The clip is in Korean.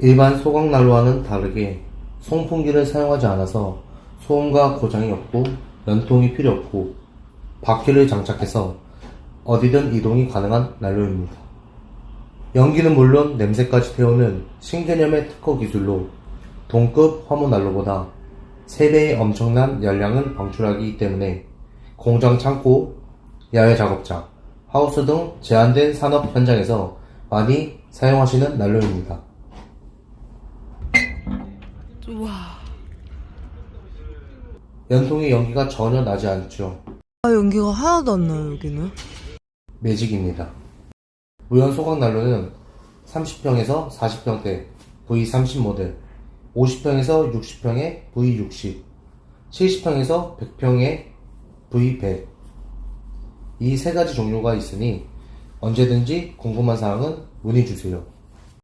일반 소각난로와는 다르게 송풍기를 사용하지 않아서 소음과 고장이 없고 연통이 필요 없고 바퀴를 장착해서 어디든 이동이 가능한 난로입니다. 연기는 물론 냄새까지 태우는 신개념의 특허 기술로 동급 화목난로보다 3배의 엄청난 열량을 방출하기 때문에 공장 창고, 야외 작업장, 하우스 등 제한된 산업 현장에서 많이 사용하시는 난로입니다. 와, 연통의 연기가 전혀 나지 않죠. 연기가 하나도 안 나요, 여기는. 매직입니다. 무연 소각 난로는 30평에서 40평대 V30 모델, 50평에서 60평의 V60, 70평에서 100평의 V100 이 세 가지 종류가 있으니 언제든지 궁금한 사항은 문의 주세요.